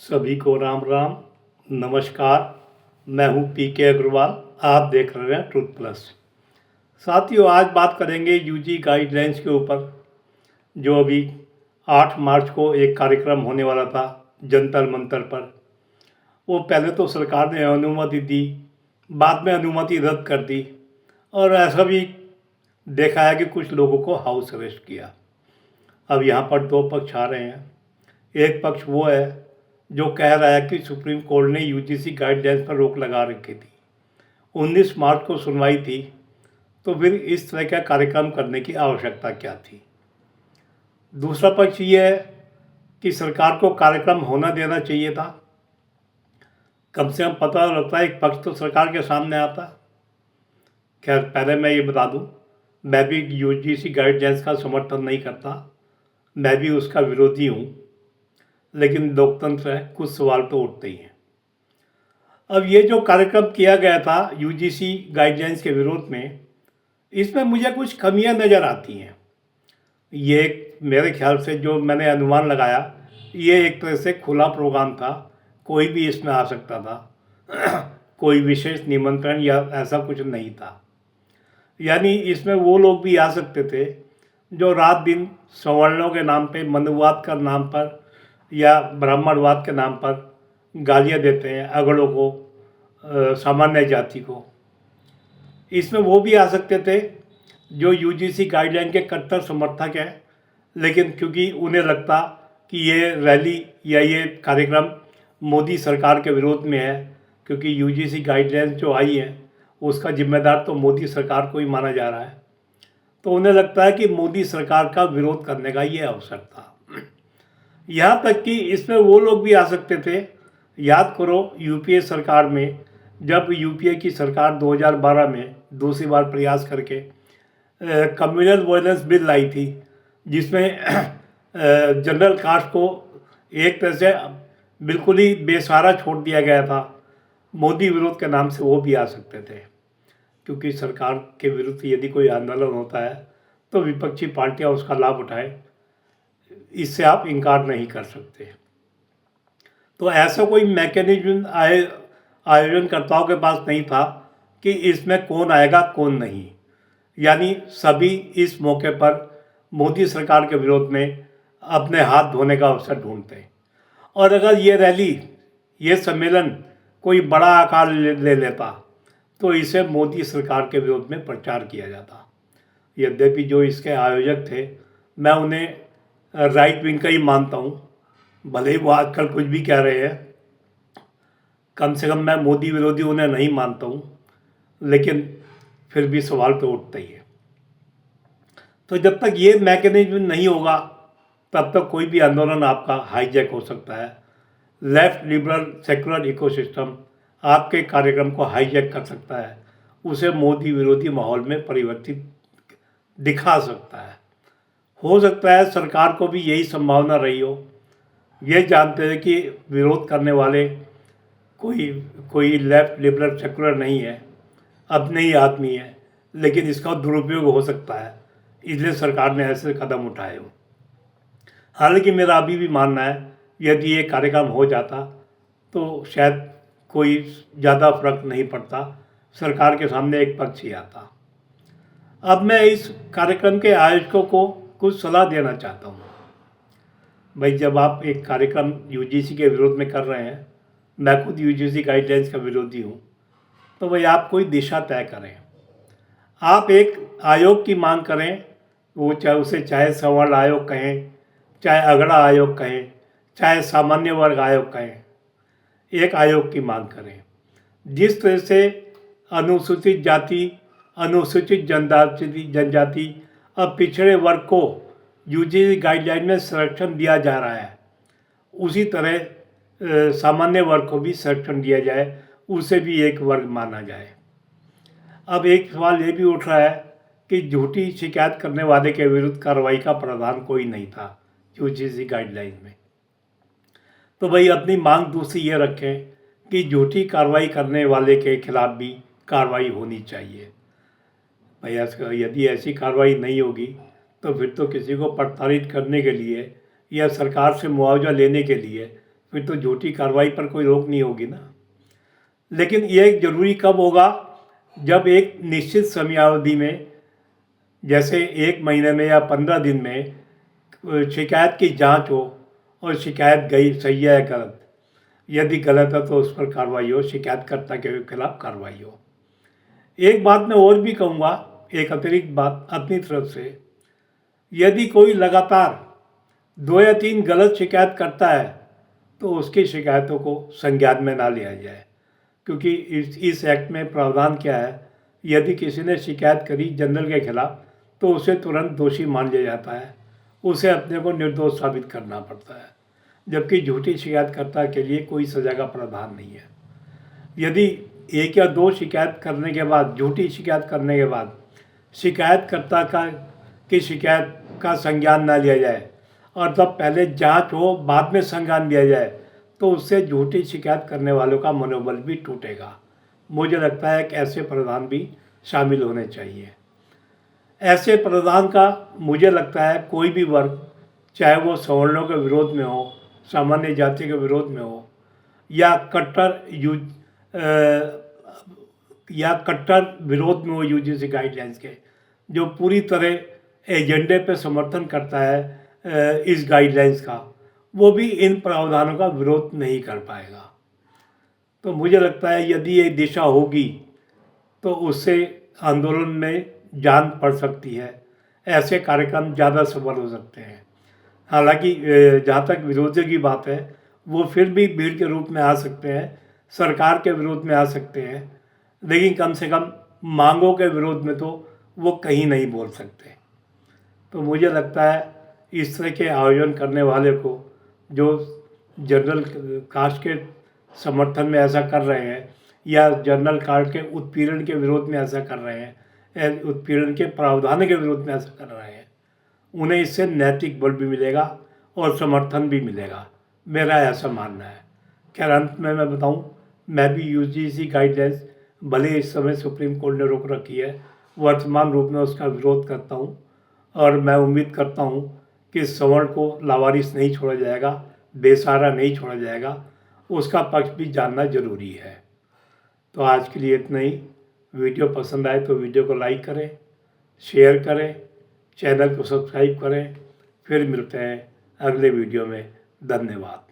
सभी को राम राम। नमस्कार। मैं हूं पीके अग्रवाल। आप देख रहे हैं ट्रुथ प्लस। साथियों, आज बात करेंगे यूजी गाइडलाइंस के ऊपर। जो अभी 8 मार्च को एक कार्यक्रम होने वाला था जंतर मंतर पर। वो पहले तो सरकार ने अनुमति दी, बाद में अनुमति रद्द कर दी, और ऐसा भी देखा है कि कुछ लोगों को हाउस अरेस्ट किया। अब यहाँ पर दो पक्ष आ रहे हैं। एक पक्ष वो है जो कह रहा है कि सुप्रीम कोर्ट ने यूजीसी गाइडलाइंस पर रोक लगा रखी थी, 19 मार्च को सुनवाई थी, तो फिर इस तरह का कार्यक्रम करने की आवश्यकता क्या थी। दूसरा पक्ष ये है कि सरकार को कार्यक्रम होना देना चाहिए था। कम से कम पता लगता है, एक पक्ष तो सरकार के सामने आता। खैर, पहले मैं ये बता दूं, मैं भी यूजीसी गाइडलाइंस का समर्थन नहीं करता, मैं भी उसका विरोधी हूँ, लेकिन लोकतंत्र है, कुछ सवाल तो उठते ही हैं। अब ये जो कार्यक्रम किया गया था यूजीसी गाइडलाइंस के विरोध में, इसमें मुझे कुछ कमियां नज़र आती हैं। ये मेरे ख्याल से जो मैंने अनुमान लगाया, ये एक तरह से खुला प्रोग्राम था, कोई भी इसमें आ सकता था। कोई विशेष निमंत्रण या ऐसा कुछ नहीं था। यानी इसमें वो लोग भी आ सकते थे जो रात दिन सवर्णों के नाम पे, मनुवाद का नाम पर या ब्राह्मणवाद के नाम पर गालियाँ देते हैं अगड़ों को, सामान्य जाति को। इसमें वो भी आ सकते थे जो यूजीसी गाइडलाइन के कट्टर समर्थक हैं, लेकिन क्योंकि उन्हें लगता कि ये रैली या ये कार्यक्रम मोदी सरकार के विरोध में है, क्योंकि यूजीसी गाइडलाइंस जो आई है उसका जिम्मेदार तो मोदी सरकार को ही माना जा रहा है, तो उन्हें लगता है कि मोदी सरकार का विरोध करने का ये अवसर था। यहाँ तक कि इसमें वो लोग भी आ सकते थे। याद करो, यूपीए सरकार में, जब यूपीए की सरकार 2012 में दूसरी बार प्रयास करके कम्युनल वायलेंस बिल लाई थी, जिसमें जनरल कास्ट को एक तरह से बिल्कुल ही बेसहारा छोड़ दिया गया था, मोदी विरोध के नाम से वो भी आ सकते थे। क्योंकि सरकार के विरुद्ध यदि कोई आंदोलन होता है तो विपक्षी पार्टियां उसका लाभ उठाएं, इससे आप इनकार नहीं कर सकते। तो ऐसा कोई मैकेनिज्म आयोजनकर्ताओं के पास नहीं था कि इसमें कौन आएगा कौन नहीं। यानी सभी इस मौके पर मोदी सरकार के विरोध में अपने हाथ धोने का अवसर ढूंढते। और अगर ये रैली, ये सम्मेलन कोई बड़ा आकार ले लेता तो इसे मोदी सरकार के विरोध में प्रचार किया जाता। यद्यपि जो इसके आयोजक थे, मैं उन्हें राइट विंग का ही मानता हूँ, भले ही वो आजकल कुछ भी कह रहे हैं। कम से कम मैं मोदी विरोधी उन्हें नहीं मानता हूँ, लेकिन फिर भी सवाल तो उठता ही है। तो जब तक ये मैकेनिज्म नहीं होगा तब तक कोई भी आंदोलन आपका हाईजैक हो सकता है। लेफ्ट लिबरल सेकुलर इकोसिस्टम आपके कार्यक्रम को हाईजैक कर सकता है, उसे मोदी विरोधी माहौल में परिवर्तित दिखा सकता है। हो सकता है सरकार को भी यही संभावना रही हो। ये जानते हैं कि विरोध करने वाले कोई लेफ्ट लिबरल सेकुलर नहीं है, अपने ही आदमी है, लेकिन इसका दुरुपयोग हो सकता है, इसलिए सरकार ने ऐसे कदम उठाए हो। हालांकि मेरा अभी भी मानना है, यदि ये कार्यक्रम हो जाता तो शायद कोई ज़्यादा फर्क नहीं पड़ता, सरकार के सामने एक पक्ष ही आता। अब मैं इस कार्यक्रम के आयोजकों को कुछ सलाह देना चाहता हूँ। भाई, जब आप एक कार्यक्रम यूजीसी के विरोध में कर रहे हैं, मैं खुद यूजीसी गाइडलाइंस का विरोधी हूँ, तो भाई आप कोई दिशा तय करें। आप एक आयोग की मांग करें, वो चाहे सवर्ण आयोग कहें, चाहे अगड़ा आयोग कहें, चाहे सामान्य वर्ग आयोग कहें, एक आयोग की मांग करें। जिस तरह से अनुसूचित जाति, अनुसूचित जनजाति अब पिछड़े वर्ग को यूजीसी गाइडलाइन में संरक्षण दिया जा रहा है, उसी तरह सामान्य वर्ग को भी संरक्षण दिया जाए, उसे भी एक वर्ग माना जाए। अब एक सवाल ये भी उठ रहा है कि झूठी शिकायत करने वाले के विरुद्ध कार्रवाई का प्रावधान कोई नहीं था यूजीसी गाइडलाइन में। तो भाई अपनी मांग दूसरी ये रखें कि झूठी कार्रवाई करने वाले के खिलाफ भी कार्रवाई होनी चाहिए। भाई यदि ऐसी कार्रवाई नहीं होगी तो फिर तो किसी को प्रताड़ित करने के लिए या सरकार से मुआवजा लेने के लिए फिर तो झूठी कार्रवाई पर कोई रोक नहीं होगी ना। लेकिन ये ज़रूरी कब होगा, जब एक निश्चित समयावधि में, जैसे 1 महीने में या 15 दिन में शिकायत की जांच हो और शिकायत गई सही है या गलत। यदि गलत है तो उस पर कार्रवाई हो, शिकायतकर्ता के खिलाफ कार्रवाई हो। एक बात मैं और भी कहूँगा, एक अतिरिक्त बात अपनी तरफ से, यदि कोई लगातार 2 या 3 गलत शिकायत करता है तो उसकी शिकायतों को संज्ञान में ना लिया जाए, क्योंकि इस एक्ट में प्रावधान क्या है, यदि किसी ने शिकायत करी जनरल के खिलाफ तो उसे तुरंत दोषी मान लिया जाता है, उसे अपने को निर्दोष साबित करना पड़ता है, जबकि झूठी शिकायतकर्ता के लिए कोई सजा का प्रावधान नहीं है। यदि 1 या 2 शिकायत करने के बाद, झूठी शिकायत करने के बाद शिकायतकर्ता की शिकायत का संज्ञान ना लिया जाए और तब पहले जांच हो बाद में संज्ञान लिया जाए, तो उससे झूठी शिकायत करने वालों का मनोबल भी टूटेगा। मुझे लगता है कि ऐसे प्रावधान भी शामिल होने चाहिए। ऐसे प्रावधान का मुझे लगता है कोई भी वर्ग, चाहे वो सवर्णों के विरोध में हो, सामान्य जाति के विरोध में हो, या कट्टर विरोध में हो यूजीसी गाइडलाइंस के, जो पूरी तरह एजेंडे पे समर्थन करता है इस गाइडलाइंस का, वो भी इन प्रावधानों का विरोध नहीं कर पाएगा। तो मुझे लगता है यदि ये दिशा होगी तो उससे आंदोलन में जान पड़ सकती है, ऐसे कार्यक्रम ज़्यादा सफल हो सकते हैं। हालांकि जहाँ तक विरोधियों की बात है, वो फिर भी भीड़ के रूप में आ सकते हैं, सरकार के विरोध में आ सकते हैं, लेकिन कम से कम मांगों के विरोध में तो वो कहीं नहीं बोल सकते। तो मुझे लगता है इस तरह के आयोजन करने वाले को, जो जनरल कास्ट के समर्थन में ऐसा कर रहे हैं या जनरल कास्ट के उत्पीड़न के विरोध में ऐसा कर रहे हैं, उत्पीड़न के प्रावधान के विरोध में ऐसा कर रहे हैं, उन्हें इससे नैतिक बल भी मिलेगा और समर्थन भी मिलेगा, मेरा ऐसा मानना है। खैर, अंत में मैं बताऊं, मैं भी यूजीसी गाइडलाइंस, भले इस समय सुप्रीम कोर्ट ने रोक रखी है, वर्तमान रूप में उसका विरोध करता हूं और मैं उम्मीद करता हूं कि सवर्ण को लावारिस नहीं छोड़ा जाएगा, बेसहारा नहीं छोड़ा जाएगा, उसका पक्ष भी जानना जरूरी है। तो आज के लिए इतना ही। वीडियो पसंद आए तो वीडियो को लाइक करें, शेयर करें, चैनल को सब्सक्राइब करें। फिर मिलते हैं अगले वीडियो में। धन्यवाद।